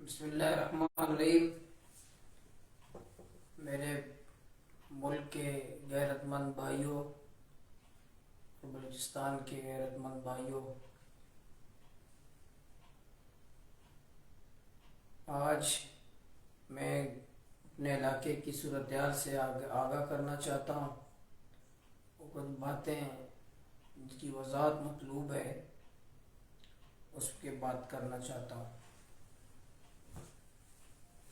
بسم اللہ الرحمن الرحیم۔ میرے ملک کے غیرت مند بھائیوں اور بلوچستان کے غیرت مند بھائیوں، آج میں اپنے علاقے کی صورتحال سے آگاہ کرنا چاہتا ہوں اور کچھ باتیں جن کی وضاحت مطلوب ہے اس کے بات کرنا چاہتا ہوں۔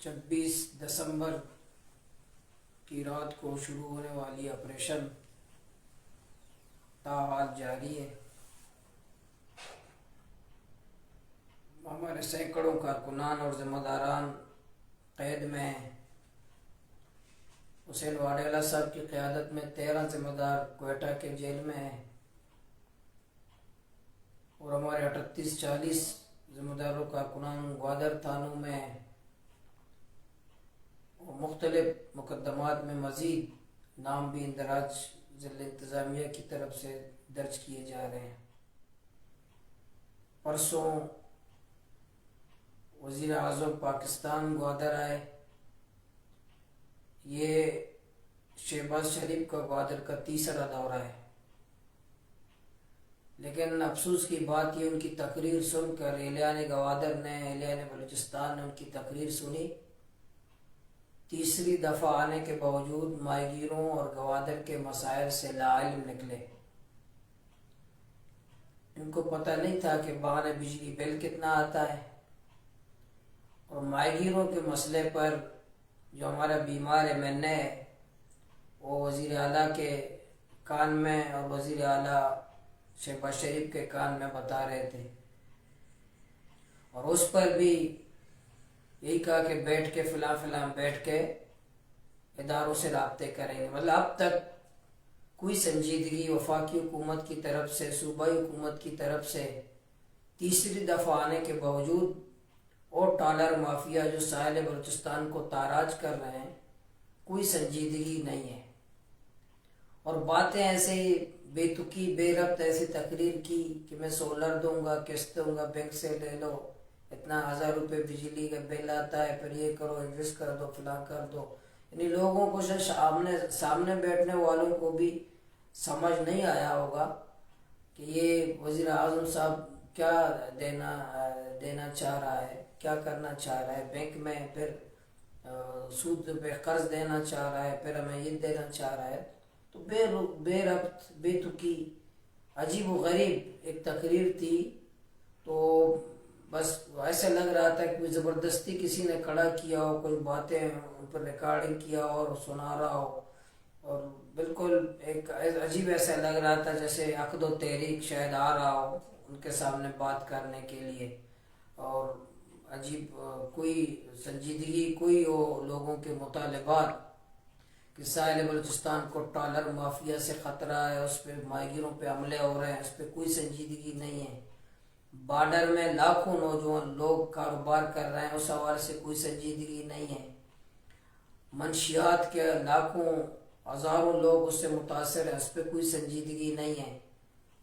26 دسمبر کی رات کو شروع ہونے والی آپریشن تاحال جاری ہے۔ ہمارے سینکڑوں کارکنان اور ذمہ داران قید میں ہیں۔ حسین واڈیلا صاحب کی قیادت میں 13 ذمہ دار کوئٹہ کے جیل میں ہیں اور ہمارے 38-40 ذمہ داروں کارکنان گوادر تھانوں میں ہیں اور مختلف مقدمات میں مزید نام بھی اندراج ضلع انتظامیہ کی طرف سے درج کیے جا رہے ہیں۔ پرسوں وزیر اعظم پاکستان گوادر آئے۔ یہ شہباز شریف کا گوادر کا تیسرا دورہ ہے، لیکن افسوس کی بات یہ ان کی تقریر سن کر اہلیان بلوچستان نے ان کی تقریر سنی۔ تیسری دفعہ آنے کے باوجود ماہی گیروں اور گوادر کے مسائل سے لاعلم نکلے۔ ان کو پتہ نہیں تھا کہ ماہانہ بجلی بل کتنا آتا ہے، اور ماہی گیروں کے مسئلے پر جو ہمارا بیمار MNA ہے وہ وزیر اعلیٰ کے کان میں اور وزیر اعلیٰ شہباز شریف کے کان میں بتا رہے تھے، اور اس پر بھی یہی کہا کہ بیٹھ کے فلاں بیٹھ کے اداروں سے رابطے کریں گے۔ مطلب اب تک کوئی سنجیدگی وفاقی حکومت کی طرف سے، صوبائی حکومت کی طرف سے تیسری دفعہ آنے کے باوجود اور ٹالر مافیا جو ساحل بلوچستان کو تاراج کر رہے ہیں، کوئی سنجیدگی نہیں ہے، اور باتیں ایسے ہی بے تکی بے ربط ایسی تقریر کی کہ میں سولر دوں گا، قسط دوں گا، بینک سے لے لو، اتنا 1000 روپے بجلی کا بل آتا ہے، پھر یہ کرو، انویسٹ کر دو، فلاں کر دو۔ یعنی لوگوں کو سامنے بیٹھنے والوں کو بھی سمجھ نہیں آیا ہوگا کہ یہ وزیر اعظم صاحب کیا دینا چاہ رہا ہے، کیا کرنا چاہ رہا ہے۔ بینک میں پھر سود پہ قرض دینا چاہ رہا ہے، پھر ہمیں یہ دینا چاہ رہا ہے۔ تو بے ربط بے تکی عجیب و غریب ایک تقریر تھی۔ تو بس ایسے لگ رہا تھا کہ کوئی زبردستی کسی نے کھڑا کیا ہو، کوئی باتیں ان پر ریکارڈنگ کیا ہو اور سنا رہا ہو، اور بالکل ایک عجیب ایسا لگ رہا تھا جیسے عقد و تحریک شاید آ رہا ہو ان کے سامنے بات کرنے کے لیے، اور عجیب کوئی سنجیدگی کوئی ہو لوگوں کے مطالبات کہ ساحل بلوچستان کو ٹالر مافیا سے خطرہ ہے، اس پہ ماہی گیروں پہ حملے ہو رہے ہیں، اس پہ کوئی سنجیدگی نہیں ہے۔ بارڈر میں لاکھوں نوجوان لوگ کاروبار کر رہے ہیں، اس حوالے سے کوئی سنجیدگی نہیں ہے۔ منشیات کے لاکھوں ہزاروں لوگ اس سے متاثر ہیں، اس پہ کوئی سنجیدگی نہیں ہے۔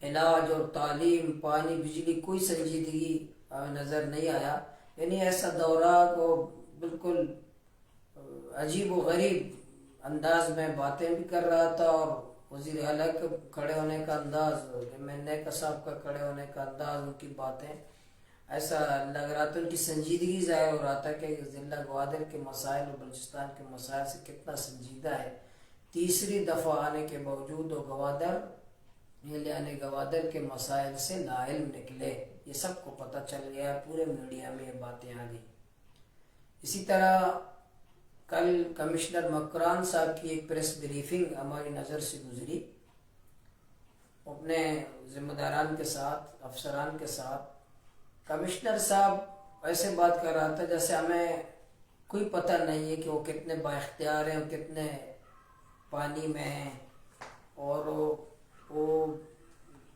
علاج اور تعلیم، پانی، بجلی، کوئی سنجیدگی نظر نہیں آیا۔ یعنی ایسا دورہ کو بالکل عجیب و غریب انداز میں باتیں بھی کر رہا تھا، اور وزیر اعلیٰ کے کھڑے ہونے کا انداز، MNA صاحب کا کھڑے ہونے کا انداز، ان کی باتیں ایسا لگ رہا تھا ان کی سنجیدگی ظاہر ہو رہا تھا کہ ضلع گوادر کے مسائل اور بلوچستان کے مسائل سے کتنا سنجیدہ ہے۔ تیسری دفعہ آنے کے باوجود وہ گوادر کے مسائل سے لاعلم نکلے۔ یہ سب کو پتہ چل گیا، پورے میڈیا میں یہ باتیں آ گئی۔ اسی طرح کل کمشنر مکران صاحب کی ایک پریس بریفنگ ہماری نظر سے گزری، اپنے ذمہ داران کے ساتھ، افسران کے ساتھ۔ کمشنر صاحب ایسے بات کر رہا تھا جیسے ہمیں کوئی پتہ نہیں ہے کہ وہ کتنے با اختیار ہیں، کتنے پانی میں ہیں، اور وہ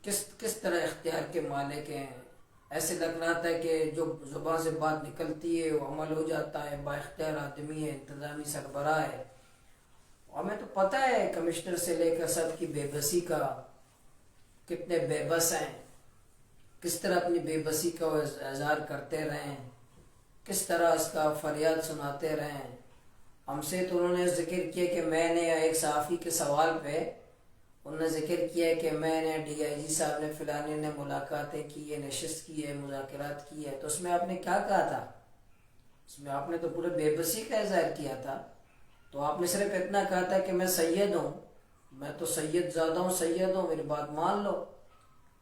کس طرح اختیار کے مالک ہیں۔ ایسے لگ رہا تھا کہ جو زبان سے بات نکلتی ہے وہ عمل ہو جاتا ہے، با اختیار آدمی ہے، انتظامی سربراہ ہے۔ ہمیں تو پتہ ہے کمشنر سے لے کر سب کی بے بسی کا، کتنے بے بس ہیں، کس طرح اپنی بے بسی کا اظہار کرتے رہے ہیں۔ کس طرح اس کا فریاد سناتے رہے ہیں. ہم سے تو انہوں نے ذکر کیا کہ میں نے ایک صحافی کے سوال پہ انہوں نے ذکر کیا کہ میں نے ڈی آئی جی صاحب نے فلانی نے ملاقاتیں کی ہے، نشست کی ہے، مذاکرات کی ہے. تو اس میں آپ نے کیا کہا تھا؟ اس میں آپ نے تو پورے بے بسی کا اظہار کیا تھا. تو آپ نے صرف اتنا کہا تھا کہ میں سید ہوں، میں تو سید زادہ ہوں، سید ہوں، میری بات مان لو.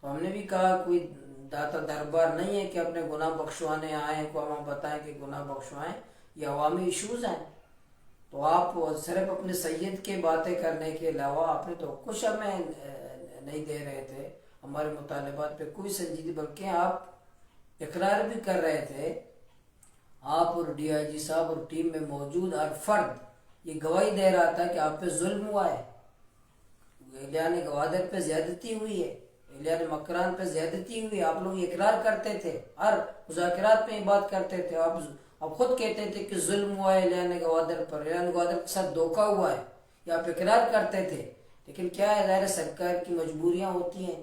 تو ہم نے بھی کہا کوئی داتا دربار نہیں ہے کہ اپنے گناہ بخشوانے آئیں، کو ہم بتائیں کہ گناہ بخشوائیں. یہ عوامی ایشوز ہیں. تو آپ صرف اپنے سید کی باتیں کرنے کے علاوہ آپ نے تو کچھ ہمیں نہیں دے رہے تھے، ہمارے مطالبات پہ کوئی سنجیدگی، بلکہ آپ اقرار بھی کر رہے تھے. آپ اور ڈی آئی جی صاحب اور ٹیم میں موجود ہر فرد یہ گواہی دے رہا تھا کہ آپ پہ ظلم ہوا ہے، اہلیان گوادر پہ زیادتی ہوئی ہے، اہلیان مکران پہ زیادتی ہوئی ہے. آپ لوگ یہ اقرار کرتے تھے، ہر مذاکرات میں یہ بات کرتے تھے. آپ خود کہتے تھے کہ ظلم ہوا ہے اہلیان گوادر پر، اہلیان گوادر کے ساتھ دھوکہ ہوا ہے، یہ آپ اقرار کرتے تھے. لیکن کیا ہے، ظاہر سرکار کی مجبوریاں ہوتی ہیں.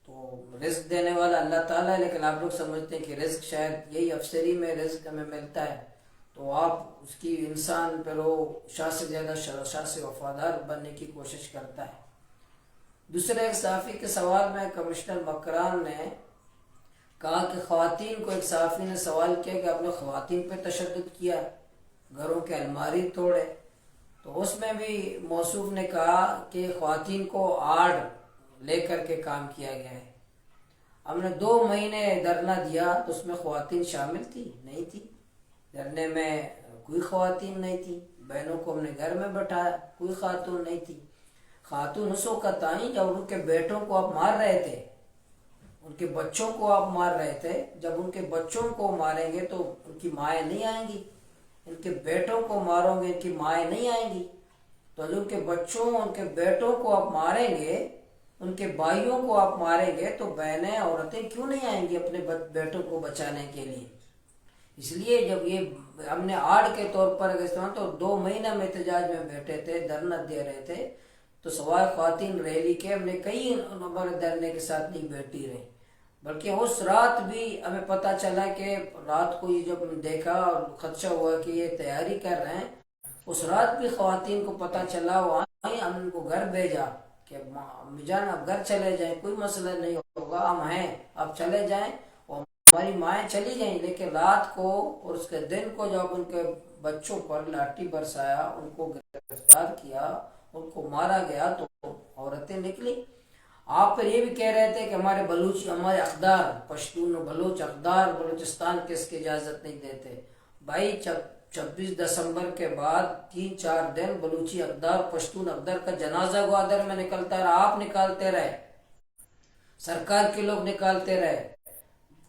تو رزق دینے والا اللہ تعالیٰ ہے، لیکن آپ لوگ سمجھتے ہیں کہ رزق شاید یہی افسری میں رزق ہمیں ملتا ہے. تو آپ اس کی انسان پر وہ شاہ سے زیادہ شاہ سے وفادار بننے کی کوشش کرتا ہے. دوسرے ایک صحافی کے سوال میں کمشنر مکران نے کہا کہ خواتین کو، ایک صحافی نے سوال کیا کہ آپ نے خواتین پہ تشدد کیا، گھروں کے الماری توڑے. تو اس میں بھی موصوف نے کہا کہ خواتین کو آڑ لے کر کے کام کیا گیا ہے. ہم نے 2 مہینے دھرنا دیا تو اس میں خواتین شامل تھی؟ نہیں تھی. دھرنے میں کوئی خواتین نہیں تھی. بہنوں کو ہم نے گھر میں بٹھایا، کوئی خاتون نہیں تھی. خاتون اس وقت آئیں جب ان کے بیٹوں کو آپ مار رہے تھے، ان کے بچوں کو آپ مار رہے تھے. جب ان کے بچوں کو ماریں گے تو ان کی مائیں نہیں آئیں گی. ان کے بیٹوں کو مارو گے، ان کی مائیں نہیں آئیں گی. تو جو ان کے بچوں، ان کے بیٹوں کو آپ ماریں گے، ان کے بھائیوں کو آپ ماریں گے، تو بہنیں، عورتیں کیوں نہیں آئیں گی اپنے بیٹوں کو بچانے کے لیے؟ اس لیے جب یہ ہم نے آڑ کے طور پر استعمال، تو 2 مہینہ ہم احتجاج میں بیٹھے تھے، دھرنا دے رہے تھے. تو سوائے خواتین ریلی کے ہم نے کئی ہمارے دھرنے کے ساتھ نہیں بیٹھی رہی. بلکہ اس رات بھی ہمیں پتہ چلا کہ رات کو یہ جب ہم دیکھا اور خدشہ ہوا کہ یہ تیاری کر رہے ہیں، اس رات بھی خواتین کو پتہ چلا، وہ آئیں، ہم ان کو گھر بھیجا کہ امی جان آپ گھر چلے جائیں، کوئی مسئلہ نہیں ہوگا، ہم ہیں، آپ چلے جائیں. اور ہماری مائیں چلی گئیں. لیکن رات کو اور اس کے دن کو جب ان کے بچوں پر لاٹھی برسایا، ان کو گرفتار کیا، ان کو مارا گیا، تو عورتیں نکلی. آپ پھر یہ بھی کہہ رہے تھے کہ ہمارے بلوچ، ہمارے اقدار، پشتون و بلوچ اقدار بلوچستان کے اس کی اجازت نہیں دیتے. بھائی 26 دسمبر کے بعد 3-4 دن بلوچی اقدار، پشتون اقدار کا جنازہ گوادر میں نکلتا رہا. آپ نکالتے رہے، سرکار کے لوگ نکالتے رہے.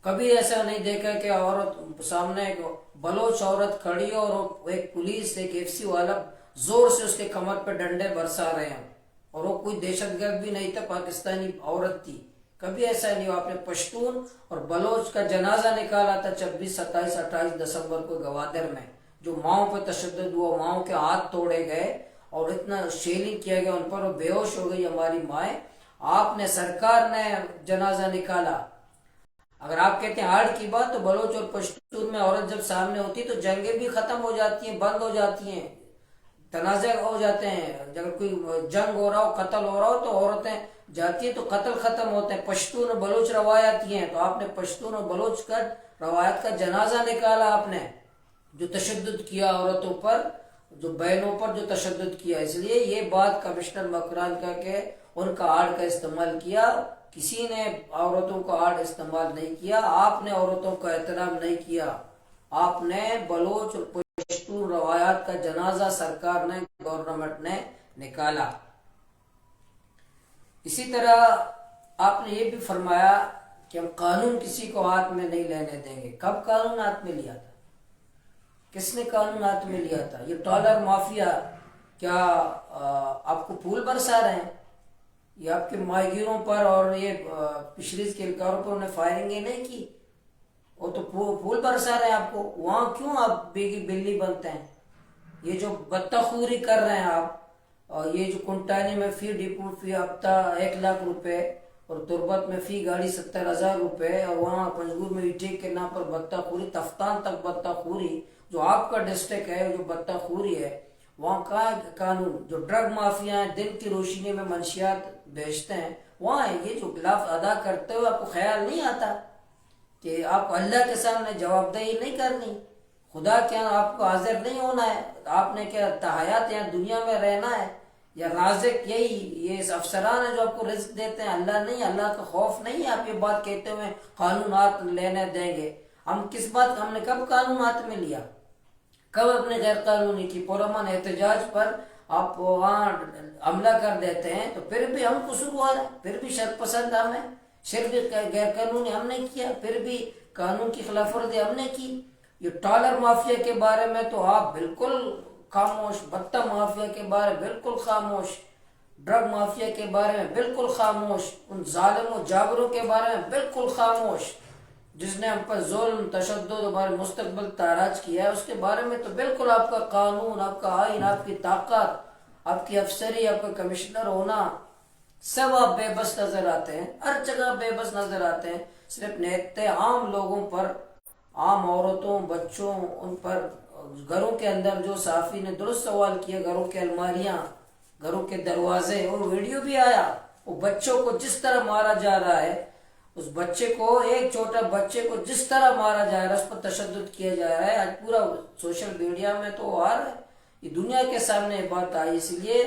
کبھی ایسا نہیں دیکھا کہ عورت سامنے ایک بلوچ عورت کھڑی اور ایک پولیس، ایک ایف سی والا زور سے اس کے کمر پہ ڈنڈے برسا رہے ہیں، اور وہ کوئی دہشت گرد بھی نہیں تھا، پاکستانی عورت تھی. کبھی ایسا نہیں ہوا. آپ نے پشتون اور بلوچ کا جنازہ نکالا تھا 26، 27، 28 دسمبر کو گوادر میں. جو ماؤں پہ تشدد ہوا، ماؤں کے ہاتھ توڑے گئے اور اتنا شیلنگ کیا گیا ان پر، وہ بے ہوش ہو گئی ہماری مائیں. آپ نے، سرکار نے جنازہ نکالا. اگر آپ کہتے ہیں ہاڑ کی بات، تو بلوچ اور پشتون میں عورت جب سامنے ہوتی تو جنگیں بھی ختم ہو جاتی ہیں، بند ہو جاتی ہیں، تنازع ہو جاتے ہیں. اگر کوئی جنگ ہو رہا ہو، قتل ہو رہا ہو، تو عورتیں جاتی ہیں تو قتل ختم ہوتے ہیں. پشتون اور بلوچ روایات ہیں، تو آپ نے پشتون اور بلوچ کا روایت کا جنازہ نکالا. آپ نے جو تشدد کیا عورتوں پر، جو بہنوں پر جو تشدد کیا. اس لیے یہ بات کمشنر مکران کا کہ ان کا آڑ کا استعمال کیا، کسی نے عورتوں کا آڑ استعمال نہیں کیا. آپ نے عورتوں کا احترام نہیں کیا. آپ نے بلوچ اور پشتون روایات کا جنازہ سرکار نے، گورنمنٹ نے نکالا. اسی طرح آپ نے یہ بھی فرمایا کہ ہم قانون کسی کو ہاتھ میں نہیں لینے دیں گے. کب قانون ہاتھ میں لیا تھا؟ کس نے قانون ہاتھ میں لیا تھا؟ یہ ٹالر مافیا کیا آپ کو پھول برسا رہے ہیں؟ یہ آپ کے ماہی گیروں پر اور یہ فشریز کے اہلکاروں پر انہیں فائرنگیں نہیں کی، وہ تو پھول برسا رہے ہیں آپ کو. وہاں کیوں آپ بیگی بلی بنتے ہیں؟ یہ جو بطخوری کر رہے ہیں آپ، اور یہ جو کنٹانی میں فی ڈپو فی ہفتہ 1 لاکھ روپے اور تربت میں فی گاڑی 70,000 روپے، اور وہاں پنجگور میں ایٹھے کے نام پر بطہ خوری، تفتان تک بطہ خوری، جو آپ کا ڈسٹرکٹ ہے جو بطہ خوری ہے، وہاں کا قانون جو ڈرگ مافیا ہیں دن کی روشنی میں منشیات بیچتے ہیں، وہاں یہ جو خلاف ادا کرتے ہوئے آپ کو خیال نہیں آتا کہ آپ کو اللہ کے سامنے جواب دہی نہیں کرنی، خدا کیا آپ کو حاضر نہیں ہونا ہے، آپ نے کیا تحیات یہاں دنیا میں رہنا ہے، یا رازق یہی یہ افسران ہیں جو آپ کو رزق دیتے ہیں، اللہ نہیں، اللہ کا خوف نہیں ہے، آپ یہ بات کہتے ہوئے قانونات لینے دیں گے؟ ہم کس بات، ہم نے کب قانون ہاتھ میں لیا، کب اپنے غیر قانونی کی پرامن احتجاج پر آپ وہاں حملہ کر دیتے ہیں، تو پھر بھی ہم قصوروار ہیں، پھر بھی شر پسند ہم ہیں، صرف غیر قانونی ہم نے کیا، پھر بھی قانون کی خلاف ورزی ہم نے کی۔ یہ ٹالر مافیا کے بارے میں تو آپ بالکل خاموش، بتہ مافیا کے بارے میں بالکل خاموش، ڈرگ مافیا کے بارے میں بالکل خاموش، ان ظالم و جابروں کے بارے میں بالکل خاموش، جس نے ہم پر ظلم تشدد ہمارے مستقبل تاراج کیا ہے، اس کے بارے میں تو بالکل آپ کا قانون، آپ کا آئین، آپ کی طاقت، آپ کی افسری، آپ کا کمشنر ہونا، سب آپ بے بس نظر آتے ہیں، ہر جگہ بے بس نظر آتے ہیں، صرف نہتے عام لوگوں پر، عام عورتوں، بچوں، ان پر، گھروں کے اندر جو صحافی نے درست سوال کیا، گھروں کے الماریاں، گھروں کے دروازے، اور ویڈیو بھی آیا، وہ بچوں کو جس طرح مارا جا رہا ہے، اس بچے کو، ایک چھوٹا بچے کو جس طرح مارا جا رہا ہے، اس پر تشدد کیا جا رہا ہے، آج پورا سوشل میڈیا میں تو آ رہا ہے، یہ دنیا کے سامنے یہ بات آئی۔ اس لیے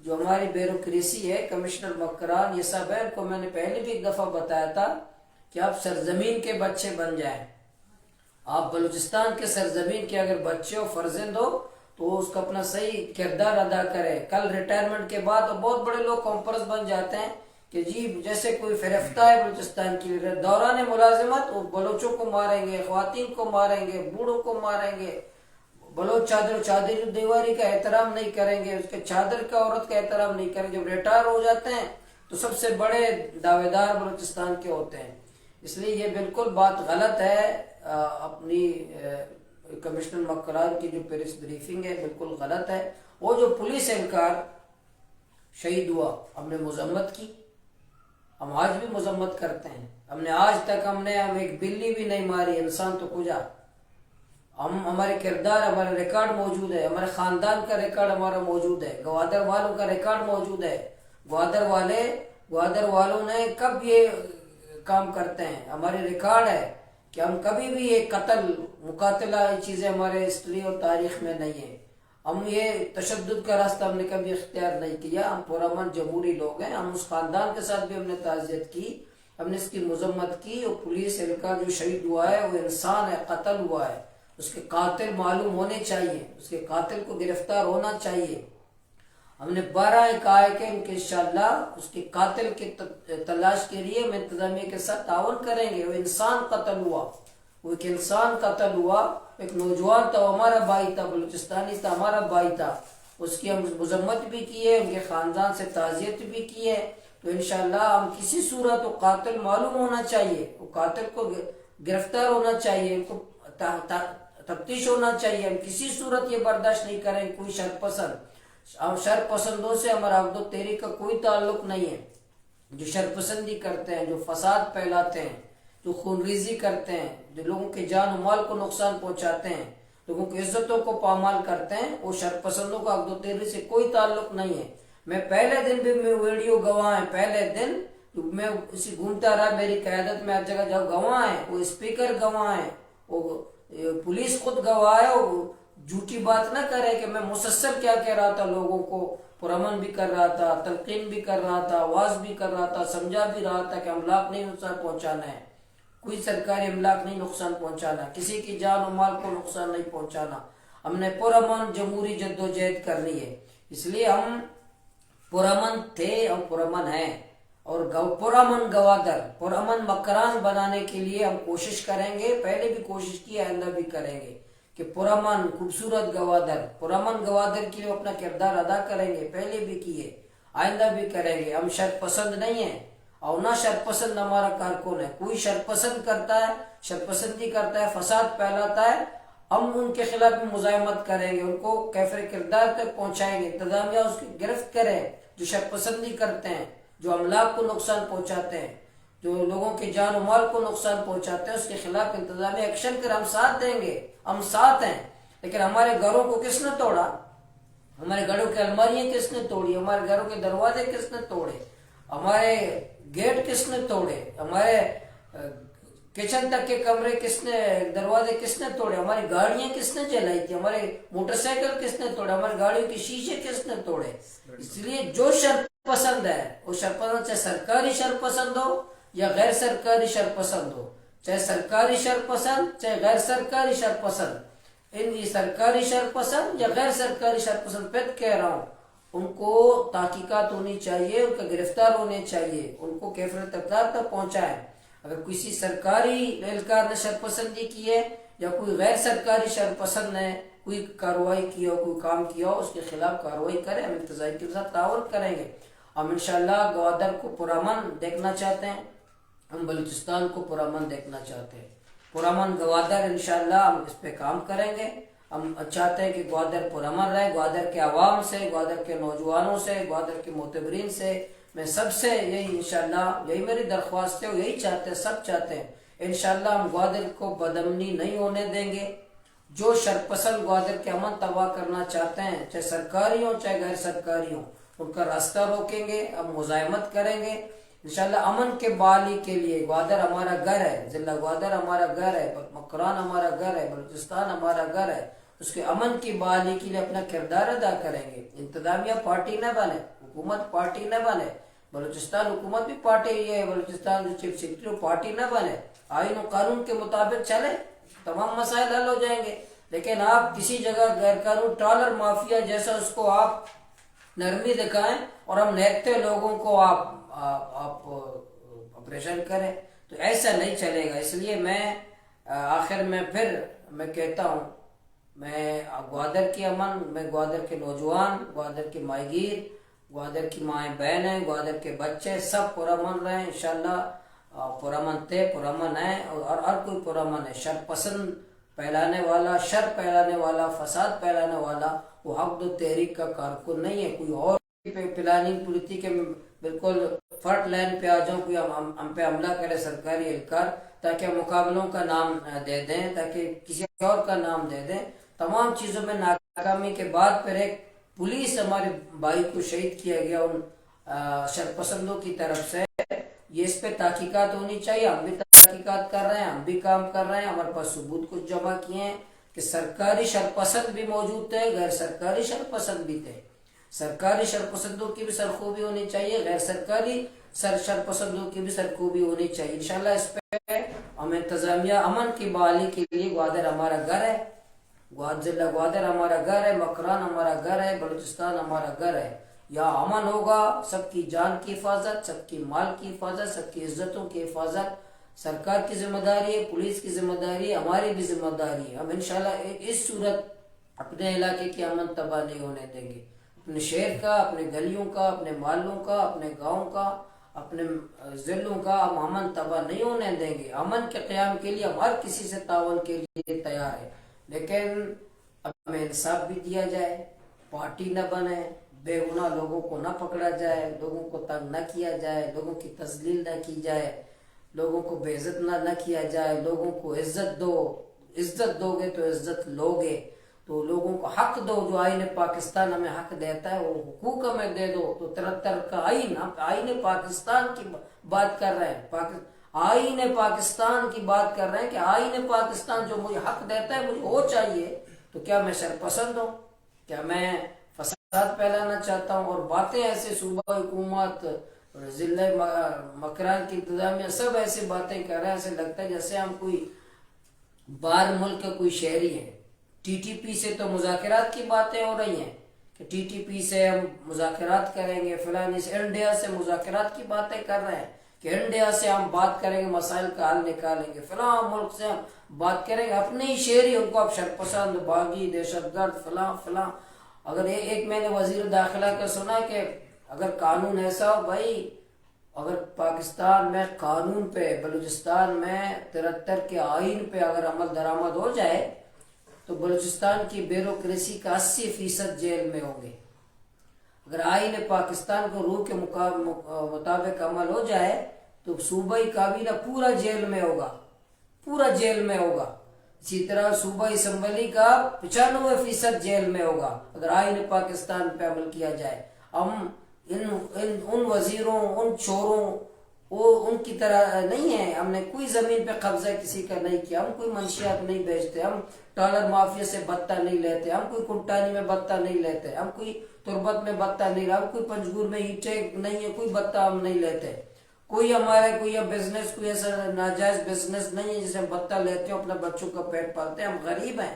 جو ہماری بیوروکریسی ہے، کمشنر مکران، یہ سب ہے، ان کو میں نے پہلے بھی ایک دفعہ بتایا تھا کہ آپ سرزمین کے بچے بن جائیں، آپ بلوچستان کے سرزمین کے اگر بچے ہو، فرزند ہو، تو اس کا اپنا صحیح کردار ادا کرے۔ کل ریٹائرمنٹ کے بعد بہت بڑے لوگ کانفرنس بن جاتے ہیں کہ جی جیسے کوئی فرفتہ ہے بلوچستان کی، دوران ملازمت وہ بلوچوں کو ماریں گے، خواتین کو ماریں گے، بوڑھوں کو ماریں گے، بلوچ چادر دیواری کا احترام نہیں کریں گے، اس کے چادر کا عورت کا احترام نہیں کریں گے، جب ریٹائر ہو جاتے ہیں تو سب سے بڑے دعوے دار بلوچستان کے ہوتے ہیں۔ اس لیے یہ بالکل بات غلط ہے، اپنی کمشنر مکران کی جو پریس بریفنگ ہے بالکل غلط ہے۔ وہ جو پولیس اہلکار شہید ہوا، ہم نے مذمت کی، ہم آج بھی مذمت کرتے ہیں، ہم نے آج تک ہم ایک بلی بھی نہیں ماری، انسان تو کجا، ہمارے کردار، ہمارا ریکارڈ موجود ہے، ہمارے خاندان کا ریکارڈ ہمارا موجود ہے، گوادر والوں کا ریکارڈ موجود ہے، گوادر والوں نے کب یہ کام کرتے ہیں، ہمارے ریکارڈ ہے کہ ہم کبھی بھی یہ قتل، مقاتلہ، یہ چیزیں ہمارے ہسٹری اور تاریخ میں نہیں ہیں، ہم یہ تشدد کا راستہ ہم نے کبھی اختیار نہیں کیا، ہم پرامن جمہوری لوگ ہیں، ہم اس خاندان کے ساتھ بھی ہم نے تعزیت کی، ہم نے اس کی مذمت کی، اور پولیس اہلکار جو شہید ہوا ہے وہ انسان ہے، قتل ہوا ہے، اس کے قاتل معلوم ہونے چاہیے، اس کے قاتل کو گرفتار ہونا چاہیے۔ ہم نے 12 کہا ہے کہ انشاءاللہ اس کے قاتل کی تلاش کے لیے ہم انتظامیہ کے ساتھ تعاون کریں گے۔ وہ انسان قتل ہوا، وہ ایک انسان قتل ہوا، ایک نوجوان تھا، ہمارا بھائی تھا، بلوچستانی تھا، ہمارا بھائی تھا، اس کی ہم مذمت بھی کی ہے، ان کے خاندان سے تعزیت بھی کی ہے، تو انشاءاللہ ہم کسی صورت وہ قاتل معلوم ہونا چاہیے، وہ قاتل کو گرفتار ہونا چاہیے، ان کو تفتیش ہونا چاہیے، ہم کسی صورت یہ برداشت نہیں کریں کوئی شر پسندوں سے ہمارا عبد و تیری کا کوئی تعلق نہیں ہے، جو شرپسندی کرتے ہیں، جو فساد پھیلاتے ہیں، جو خونریزی کرتے ہیں، جو لوگوں کے جان و مال کو نقصان پہنچاتے ہیں، لوگوں کی عزتوں کو پامال کرتے ہیں، وہ شرپسندوں کا عبد و تیری سے کوئی تعلق نہیں ہے۔ میں پہلے دن بھی میں ویڈیو گواہ ہیں، پہلے دن میں اسی گھومتا رہا، میری قیادت میں ہر جگہ جب گواہ ہیں، وہ اسپیکر گواہ ہیں، وہ پولیس خود گواہ ہے، وہ جھوٹی بات نہ کرے کہ میں مسلسل کیا کہہ رہا تھا، لوگوں کو پرامن بھی کر رہا تھا، تلقین بھی کر رہا تھا، واز بھی کر رہا تھا، سمجھا بھی رہا تھا کہ املاک نہیں نقصان پہنچانا ہے، کوئی سرکاری املاک نہیں نقصان پہنچانا، کسی کی جان و مال کو نقصان نہیں پہنچانا، ہم نے پرامن جمہوری جدوجہد کرنی ہے، اس لیے ہم پرامن تھے اور پرامن ہیں، اور پرامن گوادر، پرامن مکران بنانے کے لیے ہم کوشش کریں گے، پہلے بھی کوشش کی، آئندہ بھی کریں گے کہ پرامن خوبصورت گوادر، پرامن گوادر کے لیے اپنا کردار ادا کریں گے، پہلے بھی کیے، آئندہ بھی کریں گے۔ ہم شرط پسند نہیں ہیں، اور نہ شرط پسند ہمارا کارکن ہے، کوئی شرط پسند کرتا ہے، شرط پسندی کرتا ہے، فساد پھیلاتا ہے، ہم ان کے خلاف بھی مزاحمت کریں گے، ان کو کیفر کردار تک پہنچائیں گے، انتظامیہ اس کی گرفت کرے جو شرط پسندی کرتے ہیں، جو املاک کو نقصان پہنچاتے ہیں، جو لوگوں کے جان و مال کو نقصان پہنچاتے ہیں، اس کے خلاف انتظامی ایکشن کر، ہم ساتھ دیں گے، ہم ساتھ ہیں۔ لیکن ہمارے گھروں کو کس نے توڑا؟ ہمارے گھروں کی الماریاں کس نے توڑی؟ ہمارے گھروں کے دروازے کس نے توڑے؟ ہمارے گیٹ کس نے توڑے؟ ہمارے کچن تک کے کمرے کس نے، دروازے کس نے توڑے؟ ہماری گاڑیاں کس نے جلائی تھی؟ ہمارے موٹر سائیکل کس نے توڑے؟ ہماری گاڑیوں کے شیشے کس نے توڑے؟ اس لیے جو شر پسند ہے وہ شر پسند، چاہے سرکاری شر پسند ہو یا غیر سرکاری شر پسند ہو، چاہے سرکاری شر پسند چاہے غیر سرکاری شر پسند، ان کی سرکاری شر پسند یا غیر سرکاری شر پسند پہ کہہ رہا ہوں، ان کو تحقیقات ہونی چاہیے، ان کا گرفتار ہونے چاہیے، ان کو کیفیت اقدار تک پہنچائیں۔ اگر کسی سرکاری اہلکار نے شرپسندی کی ہے یا کوئی غیر سرکاری شرپسند نے کوئی کارروائی کی ہو، کوئی کام کیا ہو، اس کے خلاف کارروائی کریں، ہم انتظامیہ کے ساتھ تعاون کریں گے۔ ہم انشاءاللہ گوادر کو پرامن دیکھنا چاہتے ہیں، ہم بلوچستان کو پرامن دیکھنا چاہتے ہیں، پرامن گوادر انشاءاللہ ہم اس پہ کام کریں گے۔ ہم چاہتے ہیں کہ گوادر پرامن رہے، گوادر کے عوام سے، گوادر کے نوجوانوں سے، گوادر کے معتبرین سے میں سب سے یہی انشاءاللہ یہی میری درخواست ہے، یہی چاہتے ہیں، سب چاہتے ہیں انشاءاللہ ہم گوادر کو بدامنی نہیں ہونے دیں گے۔ جو شرپسند گوادر کے امن تباہ کرنا چاہتے ہیں، چاہے سرکاری ہوں چاہے غیر سرکاری ہوں، ان کا راستہ روکیں گے، ہم مزاحمت کریں گے انشاءاللہ امن کے بحالی کے لیے۔ گوادر ہمارا گھر ہے، ضلع گوادر ہمارا گھر ہے، مکران ہمارا گھر ہے، بلوچستان ہمارا گھر ہے، اس کے امن کی بحالی کے لیے اپنا کردار ادا کریں گے۔ انتظامیہ پارٹی نہ بنے، حکومت پارٹی نہ بنے، بلوچستان حکومت بھی پارٹی ہے، بلوچستان جو چیف سیکرٹری پارٹی نہ بنے، آئین و قانون کے مطابق چلے، تمام مسائل حل ہو جائیں گے۔ لیکن آپ کسی جگہ غیر قانون ٹرالر مافیا جیسا اس کو آپ نرمی دکھائیں اور ہم نیکتے لوگوں کو آپ آپریشن کریں تو ایسا نہیں چلے گا۔ اس لیے میں آخر میں پھر میں کہتا ہوں، میں گوادر کی امن، میں گوادر کے نوجوان، گوادر کے ماہی گیر، گوادر کی مائیں بہنیں، گوادر کے بچے سب پرامن رہیں انشاءاللہ، پرامن تھے، پرامن ہیں، اور ہر کوئی پرامن ہے۔ شر پسند پھیلانے والا، شر پھیلانے والا، فساد پھیلانے والا وہ حق دو تحریک کا کارکن نہیں ہے۔ کوئی اور پلاننگ پولیتی کے بالکل فرٹ لائن پہ آ جاؤں، کوئی ہم پہ حملہ کرے سرکاری اہلکار تاکہ مقابلوں کا نام دے دیں، تاکہ کسی اور کا نام دے دیں، تمام چیزوں میں ناکامی کے بعد پھر ایک پولیس ہمارے بھائی کو شہید کیا گیا ان شرپسندوں کی طرف سے، یہ اس پہ تحقیقات ہونی چاہیے۔ ہم بھی تحقیقات کر رہے ہیں، ہم بھی کام کر رہے ہیں، ہمارے پاس ثبوت کچھ جمع کیے ہیں کہ سرکاری شرپسند بھی موجود تھے، غیر سرکاری شرپسند بھی تھے۔ سرکاری شرپسندوں کی بھی سرخوبی ہونی چاہیے، غیر سرکاری شرپسندوں کی بھی سرخوبی ہونی چاہیے۔ انشاءاللہ اس پہ ہم انتظامیہ امن کی بحالی کے لیے، گوادر ہمارا گھر ہے، ضلع گوادر ہمارا گھر ہے، مکران ہمارا گھر ہے، بلوچستان ہمارا گھر ہے، یہاں امن ہوگا، سب کی جان کی حفاظت، سب کی مال کی حفاظت، سب کی عزتوں کی حفاظت سرکار کی ذمہ داری ہے، پولیس کی ذمہ داری ہے، ہماری بھی ذمہ داری ہے۔ ہم انشاءاللہ اس صورت اپنے علاقے کی امن تباہ نہیں ہونے دیں گے، اپنے شہر کا، اپنے گلیوں کا، اپنے محلوں کا، اپنے گاؤں کا، اپنے ضلعوں کا ہم امن تباہ نہیں ہونے دیں گے۔ امن کے قیام کے لیے ہم ہر کسی سے تعاون کے لیے تیار ہے، لیکن ہمیں انصاف بھی دیا جائے، پارٹی نہ بنے، بے گناہ لوگوں کو نہ پکڑا جائے، لوگوں کو تنگ نہ کیا جائے، لوگوں کی تذلیل نہ کی جائے، لوگوں کو بے عزت نہ کیا جائے، لوگوں کو عزت دو، عزت دو گے تو عزت لوگے، تو لوگوں کو حق دو، جو آئین پاکستان ہمیں حق دیتا ہے وہ حقوق ہمیں دے دو۔ تو 73 کا آئین، ہم آئین پاکستان کی بات کر رہے ہیں، آئین پاکستان کی بات کر رہے ہیں کہ آئین پاکستان جو مجھے حق دیتا ہے مجھے وہ چاہیے۔ تو کیا میں شرپسند ہوں؟ کیا میں فساد پھیلانا چاہتا ہوں؟ اور باتیں ایسے صوبہ حکومت، ضلع مکران کی انتظامیہ سب ایسی باتیں کر رہے ہیں، ایسے لگتا ہے جیسے ہم کوئی باہر ملک کے کوئی شہری ہیں۔ ٹی ٹی پی سے تو مذاکرات کی باتیں ہو رہی ہیں کہ ٹی ٹی پی سے ہم مذاکرات کریں گے، فلانی سے انڈیا سے مذاکرات کی باتیں کر رہے ہیں کہ انڈیا سے ہم بات کریں گے، مسائل کا حل نکالیں گے، فلاں ملک سے ہم بات کریں گے، اپنے ہی شہری ان کو اب شرپسند، باغی، دہشت گرد، فلاں فلاں۔ اگر ایک میں نے وزیر داخلہ کا سنا کہ اگر قانون ایسا ہو بھائی، اگر پاکستان میں قانون پہ، بلوچستان میں 73 کے آئین پہ اگر عمل درآمد ہو جائے تو بلوچستان کی بیوروکریسی کا 80% جیل میں ہوں گے۔ اگر آئین پاکستان کو روح کے مطابق عمل ہو جائے تو صوبائی کابینہ پورا جیل میں ہوگا، پورا جیل میں ہوگا۔ اسی طرح صوبائی اسمبلی کا 95% جیل میں ہوگا اگر آئین پاکستان پہ عمل کیا جائے۔ ہم ان وزیروں، ان چوروں، وہ ان کی طرح نہیں ہیں، ہم نے کوئی زمین پہ قبضہ کسی کا نہیں کیا، ہم کوئی منشیات نہیں بیچتے، ہم ٹالر مافیا سے بتہ نہیں لیتے، ہم کوئی کنٹانی میں بتہ نہیں لیتے، ہم کوئی تربت میں بتہ نہیں، ہم کوئی پنجگور میں اینٹیں نہیں ہے، کوئی بتہ ہم نہیں لیتے، کوئی ہمارے کوئی بزنس، کوئی ایسا ناجائز بزنس نہیں ہے جسے ہم بتہ لیتے ہیں اپنے بچوں کا پیٹ پالتے ہیں۔ ہم غریب ہیں،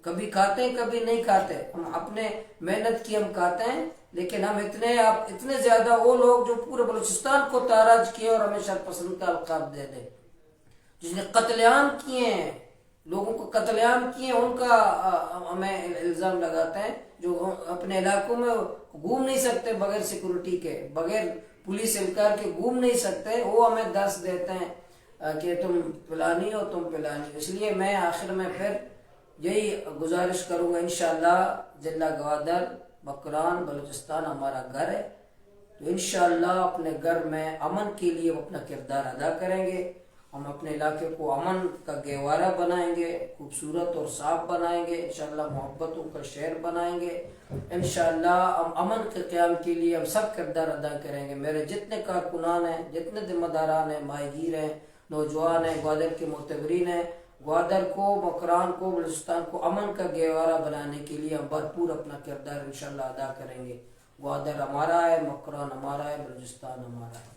کبھی کھاتے ہیں کبھی نہیں کھاتے، ہم اپنے محنت کی ہم کھاتے ہیں، لیکن ہم اتنے زیادہ وہ لوگ جو پورے بلوچستان کو تاراج کیے اور ہمیں شرپسند کا القاب دے دے، جس نے قتل عام کیے ہیں، لوگوں کو قتل عام کیے ہیں، ان کا ہمیں الزام لگاتے ہیں، جو اپنے علاقوں میں گھوم نہیں سکتے بغیر سیکورٹی کے، بغیر پولیس اہلکار کے گھوم نہیں سکتے، وہ ہمیں دس دیتے ہیں کہ تم پلانی ہو، تم پلانی ہو۔ اس لیے میں آخر میں پھر یہی گزارش کروں گا، انشاءاللہ ضلع گوادر مکران بلوچستان ہمارا گھر ہے، تو انشاءاللہ اپنے گھر میں امن کے لیے اپنا کردار ادا کریں گے، ہم اپنے علاقے کو امن کا گہوارہ بنائیں گے، خوبصورت اور صاف بنائیں گے، انشاءاللہ محبتوں کا شہر بنائیں گے، انشاءاللہ ہم امن کے قیام کے لیے ہم سب کردار ادا کریں گے۔ میرے جتنے کارکنان ہیں، جتنے ذمہ داران ہیں، ماہی گیر ہیں، نوجوان ہیں، گوادر کے معتبرین ہیں، گوادر کو، مکران کو، بلوچستان کو امن کا گہوارہ بنانے کے لیے ہم بھرپور اپنا کردار انشاءاللہ ادا کریں گے۔ گوادر ہمارا ہے، مکران ہمارا ہے، بلوچستان ہمارا ہے۔